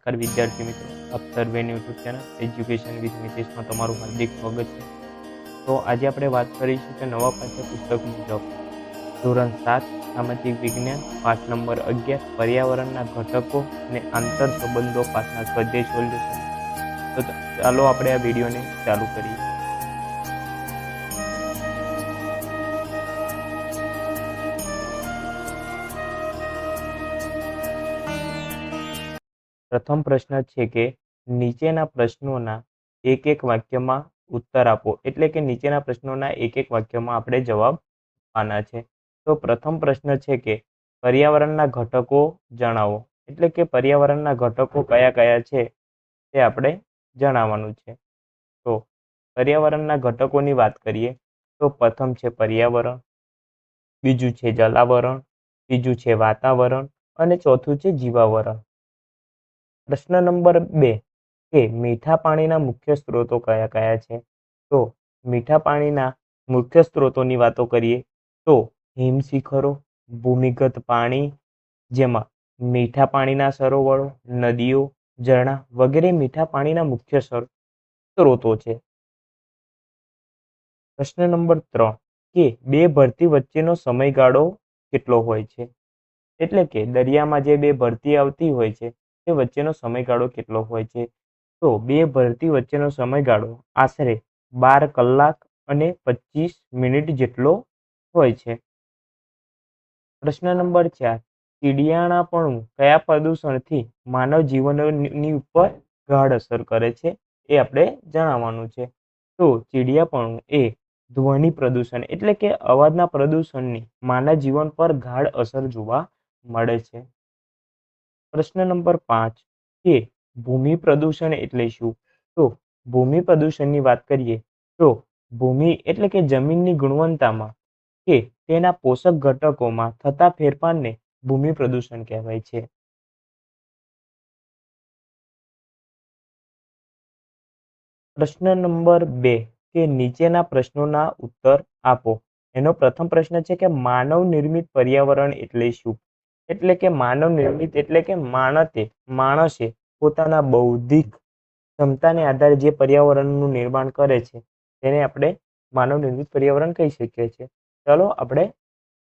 નમस्कार विद्यार्थी मित्रों, आप सर्वेનું YouTube channel education with Mitesh में તમારું હાર્દિક સ્વાગત છે। તો આજે આપણે વાત કરીશું કે નવા પાઠ્યપુસ્તક મુજબ ધોરણ 7 સામાજિક વિજ્ઞાન પાઠ નંબર 11 પર્યાવરણના ઘટકો અને આંતર સંબંધો પાઠના સ્વાધ્યાય સોલ્યુશન। તો ચાલો આપણે આ વિડીયોને ચાલુ કરીએ। प्रथम प्रश्न है कि नीचेना प्रश्नों एक एक वाक्य में उत्तर आपो, एटले के नीचेना प्रश्नों एक एक वाक्य में आपणे जवाब आपवाना छे। तो प्रथम प्रश्न है कि पर्यावरणना घटको जणावो, एटले के पर्यावरणना घटको कया कया छे ते आपणे जणाववानुं छे। तो पर्यावरणना घटकोनी वात करीए तो प्रथम छे पर्यावरण, बीजू छे जलावरण, तीजू छे वातावरण अने चौथुं छे जीवावरण। प्रश्न नंबर 2 के मीठा पाणीना मुख्य स्त्रोतो कया कया छे। तो मीठा पाणीना मुख्य स्त्रोतोनी वातो करीए तो हिमशिखरो, भूमिगत पाणी जेमां मीठा पाणीना सरोवरो, नदीओ, झरણા वगैरह मीठा पाणीना मुख्य स्त्रोतो छे। प्रश्न नंबर 3 के बे भरती वच्चेनो समयगाळो केटलो होय छे। एटले के दरियामां जे बे भरती आवती होय छे ते वच्चेनो समयगाळो केटलो होय छे। तो बे भरती वच्चेनो समयगाळो आशरे 12 कलाक अने 25 मिनिट जेटलो होय छे। प्रश्न नंबर 4 चीडियाणापणुं कया प्रदूषणथी मानव जीवननी उपर गाढ असर करे छे ए आपणे जणाववानुं छे। तो चीडियापणुं ए ध्वनि प्रदूषण एटले के अवाजना प्रदूषणनी मानव जीवन पर गाढ असर जोवा मळे छे। प्रश्न नंबर 5 के भूमि प्रदूषण एटले शुं। तो भूमि प्रदूषणनी वात करीए तो भूमि एटले के जमीननी गुणवत्तामां के तेना पोषक घटकोमां थता फेरफारने भूमि प्रदूषण कहेवाय छे। प्रश्न नंबर 2 के नीचेना प्रश्नोना उत्तर आपो। एनो प्रथम प्रश्न है कि मानव निर्मित पर्यावरण एटले शुं। एटले के मानव निर्मित एटले के माणसे पोताना बौद्धिक क्षमताने आधारे जे पर्यावरणनुं निर्माण करे छे तेने आपणे मानव निर्मित पर्यावरण कही शकीए छीए। चलो आपणे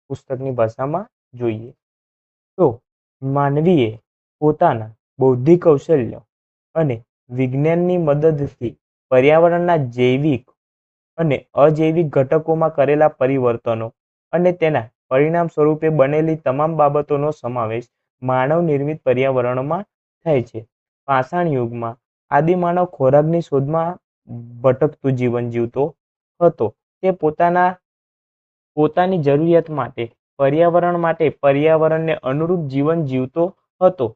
पुस्तकनी भाषामां जोईए। तो मानवीए पोताना बौद्धिक कौशल्य अने विज्ञाननी मददथी पर्यावरणना जैविक अने अजैविक घटकोमां करेला परिवर्तनों अने तेना परिणाम स्वरूपे बनेली तमाम बाबतोनो समावेश मानव निर्मित पर्यावरणमां थाय छे। पाषाण युगमां आदिमानव खोराकनी शोधमां भटकतुं जीवन जीवतो हतो। ते पोतानी जरूरियात माटे पर्यावरणने अनुरूप जीवन जीवतो हतो।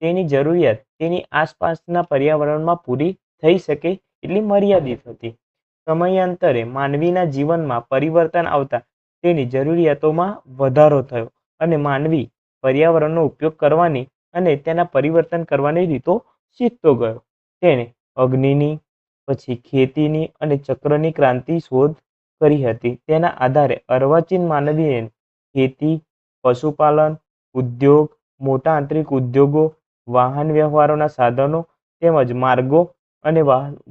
तेनी जरूरियात तेनी आसपासना पर्यावरणमां पूरी थई शके एटली मर्यादित हती। समयांतरे मानवीना जीवनमां परिवर्तन आवता तेनी जरूरियातोमां वधारो थयो अने मानवी पर्यावरणनो उपयोग करवानी अने तेना परिवर्तन करवानी रीतो शीखतो गयो। तेणे अग्निनी पछी खेतीनी अने चक्रनी क्रांति शोध करी हती। तेना आधारे अर्वाचीन मानवीए खेती, पशुपालन, उद्योग, मोटा आंतरिक उद्योगों, वाहन व्यवहारोना साधनों तेमज मार्गों अने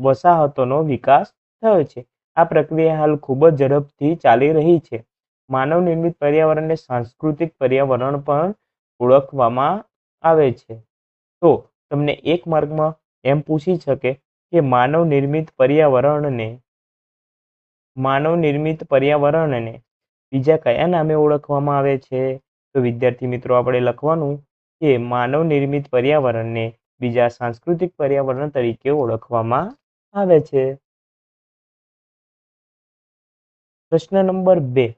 वसाहतोनो विकास थयो छे। आ प्रक्रिया हाल खूब ज झड़पथी चाली रही छे। मानव निर्मित पर्यावरण ने सांस्कृतिक पर्यावरण पण ओळखवामां आवे छे। तो तमने एक मार्क में एम पूछी शके कि मानव निर्मित पर्यावरण ने बीजा कया नामे ओळखवामां आवे छे। तो विद्यार्थी मित्रों आपणे लखवानुं कि मानव निर्मित पर्यावरण ने बीजा सांस्कृतिक पर्यावरण तरीके ओळखवामां आवे छे। प्रश्न नंबर 2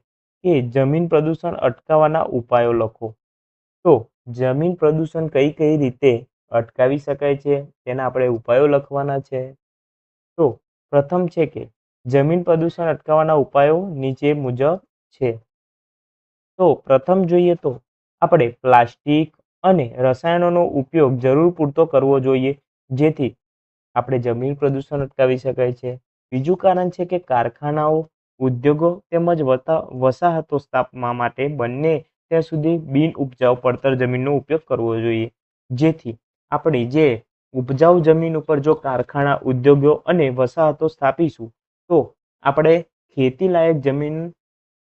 के जमीन प्रदूषण अटकाववाना उपायो लखो। तो जमीन प्रदूषण कई कई रीते अटकावी शकाय छे तेना आपणे उपायो लखवाना छे। तो प्रथम छे कि जमीन प्रदूषण अटकाववाना उपायो नीचे मुजब छे। तो प्रथम जोईए तो आपणे प्लास्टिक अने रसायणोनो उपयोग जरूर पूरतो करवो जोईए, जेथी आपणे जमीन प्रदूषण अटकावी शकाय छे। बीजुं कारण छे कि कारखानाओ, उद्योगों तेमज वसाहतो स्थापवा माटे बंने त्यां सुधी बिन उपजाऊ પડતર जमीननो उपयोग करवो जोईए, जेथी आपणी जे ઉપજાઉ જમીન ઉપર જો કારખાના, ઉદ્યોગો અને વસાહતો સ્થાપીશું તો આપણે ખેતી લાયક જમીન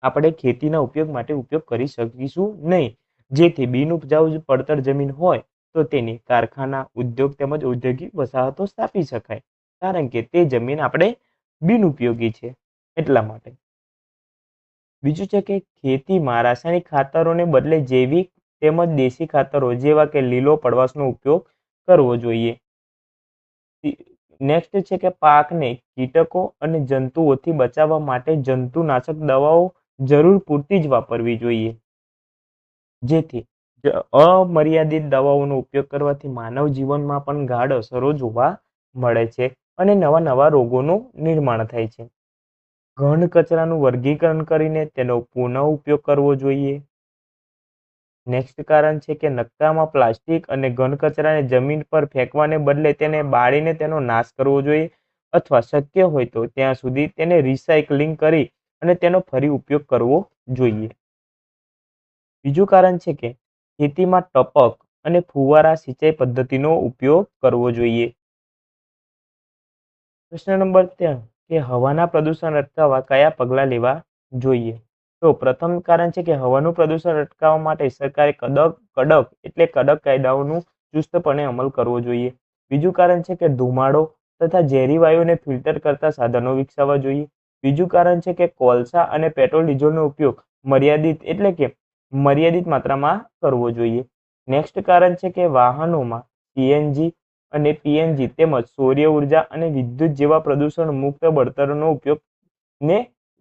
આપણે ખેતીના ઉપયોગ માટે ઉપયોગ કરી શકીશું નહીં. જેથી બિનઉપજાઉ પડતર જમીન હોય તો તેની કારખાના, ઉદ્યોગ તેમજ ઔદ્યોગિક વસાહતો સ્થાપી શકાય, કારણ કે તે જમીન આપણે બિનઉપયોગી છે એટલા માટે. બીજું છે કે ખેતીમાં રાસાયણિક ખાતરોને બદલે જૈવિક તેમજ દેશી ખાતરો જેવા કે લીલો પડવાશનો ઉપયોગ કરવો જોઈએ. નેક્સ્ટ છે કે પાકને કીટકો અને જંતુઓથી બચાવવા માટે જંતુનાશક દવાઓ જરૂર પૂરતી જ વાપરવી જોઈએ. જેથી અમર્યાદિત દવાઓનો ઉપયોગ કરવાથી માનવ જીવનમાં પણ ગાઢ અસરો જોવા મળે છે અને નવા નવા રોગોનું નિર્માણ થાય છે. ઘન કચરાનું વર્ગીકરણ કરીને તેનો પુનઃ ઉપયોગ કરવો જોઈએ. નેક્સ્ટ કારણ છે કે નકામા પ્લાસ્ટિક અને ઘન કચરાને જમીન પર ફેંકવાને બદલે તેને બાળીને તેનો નાશ કરવો જોઈએ, અથવા શક્ય હોય તો ત્યાં સુધી તેને રિસાયકલિંગ કરી અને તેનો ફરી ઉપયોગ કરવો જોઈએ. બીજું કારણ છે કે ખેતીમાં ટપક અને ફુવારા સિંચાઈ પદ્ધતિનો ઉપયોગ કરવો જોઈએ. પ્રશ્ન નંબર 3 કે હવાના પ્રદૂષણ અટકાવવા કયા પગલાં લેવા જોઈએ? તો પ્રથમ કારણ છે કે હવાનું પ્રદૂષણ અટકાવવા માટે સરકારે કડક કાયદાઓનું ચુસ્તપણે અમલ કરવો જોઈએ. બીજું કારણ છે કે ધુમાડો તથા ઝેરી વાયુને ફિલ્ટર કરતા સાધનો વિકસાવવા જોઈએ. બીજું કારણ છે કે કોલસા અને પેટ્રોલ ડીઝલનો ઉપયોગ મર્યાદિત માત્રામાં કરવો જોઈએ. નેક્સ્ટ કારણ છે કે વાહનોમાં સીએનજી અને પીએનજી તેમજ સૌર ઉર્જા અને વિદ્યુત જેવા પ્રદૂષણ મુક્ત બળતણનો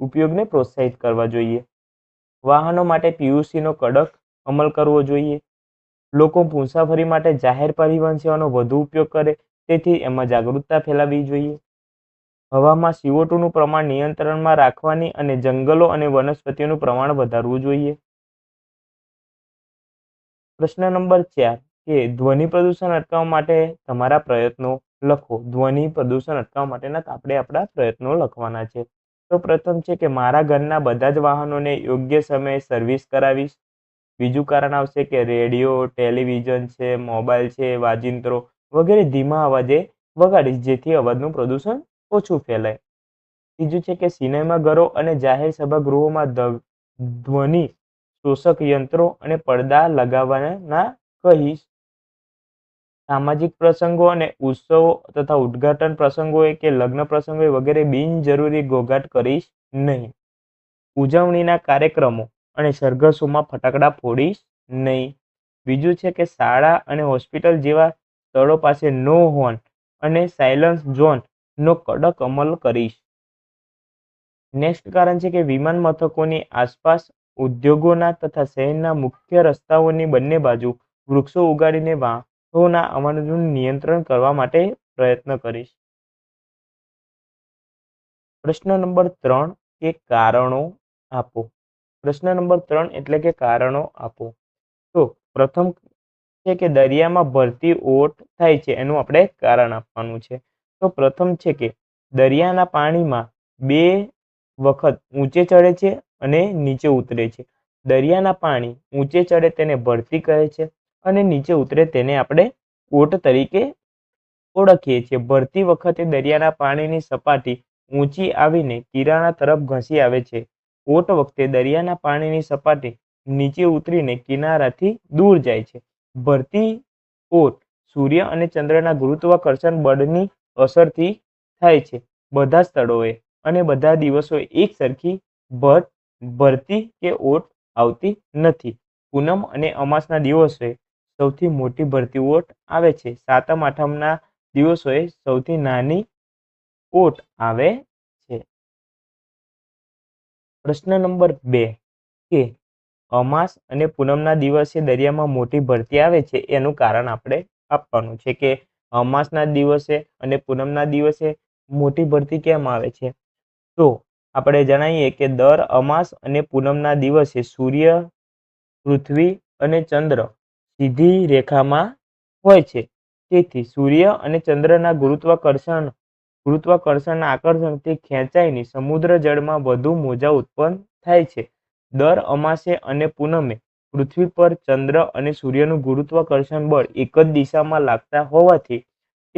ઉપયોગને પ્રોત્સાહિત કરવા જોઈએ. વાહનો માટે પીયુસીનો કડક અમલ કરવો જોઈએ. લોકો મુસાફરી માટે જાહેર પરિવહન સેવાનો વધુ ઉપયોગ કરે તેથી એમાં જાગૃતતા ફેલાવવી જોઈએ. હવામાં CO2 નું પ્રમાણ નિયંત્રણમાં રાખવાની અને જંગલો અને વનસ્પતિઓનું પ્રમાણ વધારવું જોઈએ. પ્રશ્ન નંબર 4 કે ધ્વનિ પ્રદૂષણ અટકાવવા માટે તમારા પ્રયત્નો લખો. ધ્વનિ પ્રદૂષણ અટકાવવા માટેના આપણે આપણા પ્રયત્નો લખવાના છે. તો પ્રથમ છે કે મારા ઘરના બધા જ વાહનોને યોગ્ય સમયે સર્વિસ કરાવીશ. બીજું કારણ આવશે કે રેડિયો, ટેલિવિઝન છે, મોબાઈલ છે, વાજિંત્રો વગેરે ધીમા અવાજે વગાડીશ, જેથી અવાજનું પ્રદૂષણ ઓછું ફેલાય. ત્રીજું છે કે સિનેમાઘરો અને જાહેર સભાગૃહોમાં ધ્વનિ શોષક યંત્રો અને પડદા લગાવવાના કહીશ. સામાજિક પ્રસંગો અને ઉત્સવો તથા ઉદ્ઘાટન પ્રસંગોએ કે લગ્ન પ્રસંગોએ વગેરે બિનજરૂરી ઘોંઘાટ કરીશ નહીં. ઉજવણીના કાર્યક્રમો અને સરઘસોમાં ફટાકડા ફોડીશ નહીં. બીજું છે કે શાળા અને હોસ્પિટલ જેવા સ્થળો પાસે નો હોર્ન અને સાયલન્સ ઝોનનો કડક અમલ કરીશ. નેક્સ્ટ કારણ છે કે વિમાન મથકોની આસપાસ, ઉદ્યોગોના તથા શહેરના મુખ્ય રસ્તાઓની બંને બાજુ વૃક્ષો ઉગાડીને વાહનોના અવરોધનું નિયંત્રણ કરવા માટે પ્રયત્ન કરીશ. પ્રશ્ન નંબર 3 કે કારણો આપો. પ્રશ્ન નંબર 3 એટલે કે કારણો આપો. તો પ્રથમ છે કે દરિયામાં ભરતી ઓટ થાય છે, એનું આપણે કારણ આપવાનું છે. તો પ્રથમ છે કે દરિયાના પાણીમાં 2 વખત ઊંચે ચડે છે અને નીચે ઉતરે છે. દરિયાના પાણી ઊંચે ચડે તેને ભરતી કહે છે અને નીચે ઉતરે તેને આપણે ઓટ તરીકે ઓળખીએ છીએ. ભરતી વખતે દરિયાના પાણીની સપાટી ઊંચી આવીને કિનારા તરફ ઘસી આવે છે. ઓટ વખતે દરિયાના પાણીની સપાટી નીચે ઉતરીને કિનારાથી દૂર જાય છે. ભરતી ઓટ સૂર્ય અને ચંદ્રના ગુરુત્વાકર્ષણ બળની અસરથી થાય છે. બધા સ્થળોએ અને બધા દિવસોએ એક સરખી ભરતી કે ઓટ આવતી નથી. પૂનમ અને અમાસના દિવસે સૌથી મોટી ભરતી ઓટ આવે છે. સાતમ આઠમના દિવસોએ સૌથી નાની ઓટ આવે છે. પ્રશ્ન નંબર 2 કે અમાસ અને પૂનમના દિવસે દરિયામાં મોટી ભરતી આવે છે, એનું કારણ આપણે આપવાનું છે કે અમાસના દિવસે અને પૂનમના દિવસે મોટી ભરતી કેમ આવે છે. તો આપણે જણાવીએ કે દર અમાસ અને પૂનમના દિવસે સૂર્ય, પૃથ્વી અને ચંદ્ર સીધી રેખામાં હોય છે. તેથી સૂર્ય અને ચંદ્રના ગુરુત્વાકર્ષણના આકર્ષણથી ખેંચાઈને સમુદ્ર જળમાં વધુ મોજા ઉત્પન્ન થાય છે. દર અમાસે અને પૂનમે પૃથ્વી પર ચંદ્ર અને સૂર્યનું ગુરુત્વાકર્ષણ બળ એક જ દિશામાં લાગતા હોવાથી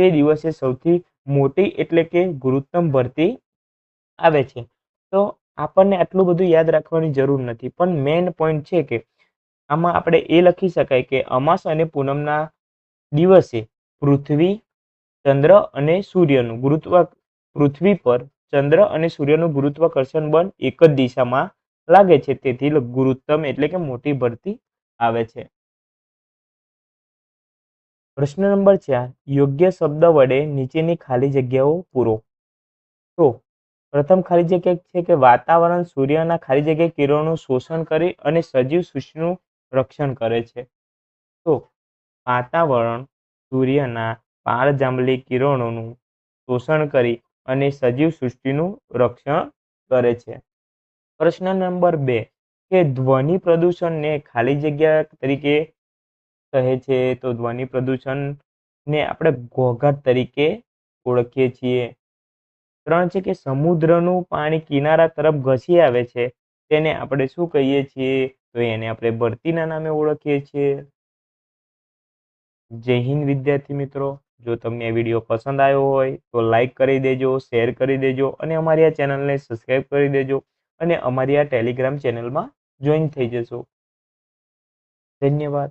તે દિવસે સૌથી મોટી એટલે કે ગુરુત્તમ ભરતી આવે છે. તો આપણને આટલું બધું યાદ રાખવાની જરૂર નથી, પણ મેઇન પોઈન્ટ છે કે આમાં આપણે એ લખી શકાય કે અમાસ અને પૂનમના દિવસે પૃથ્વી, ચંદ્ર અને સૂર્યનું પૃથ્વી પર ચંદ્ર અને સૂર્યનું ગુરુત્વાકર્ષણ બળ એક જ દિશામાં લાગે છે, તેથી ગુરુત્તમ એટલે કે મોટી ભરતી આવે છે. પ્રશ્ન નંબર 4, યોગ્ય શબ્દ વડે નીચેની ખાલી જગ્યાઓ પૂરો. તો પ્રથમ ખાલી જગ્યા છે કે વાતાવરણ સૂર્યના ખાલી જગ્યા કિરણોનું શોષણ કરી અને સજીવ સૃષ્ટિનું રક્ષણ કરે છે. તો વાતાવરણ સૂર્યના પારજાંબલી કિરણોનું શોષણ કરી અને સજીવ સૃષ્ટિનું રક્ષણ કરે છે. પ્રશ્ન નંબર 2 કે ધ્વનિ પ્રદૂષણને ખાલી જગ્યા તરીકે કહે છે. તો ધ્વનિ પ્રદૂષણને આપણે ઘોંઘાટ તરીકે ઓળખીએ છીએ. 3 છે કે સમુદ્રનું પાણી કિનારા તરફ ઘસી આવે છે, તેને આપણે શું કહીએ છીએ? તો એને આપણે ભરતીના નામે ઓળખીએ છીએ. જય હિન્દ વિદ્યાર્થી મિત્રો. જો તમને આ વિડીયો પસંદ આવ્યો હોય તો લાઈક કરી દેજો, શેર કરી દેજો અને અમારી આ ચેનલને સબસ્ક્રાઈબ કરી દેજો અને અમારી આ ટેલિગ્રામ ચેનલમાં જોઈન થઈ જશો. ધન્યવાદ.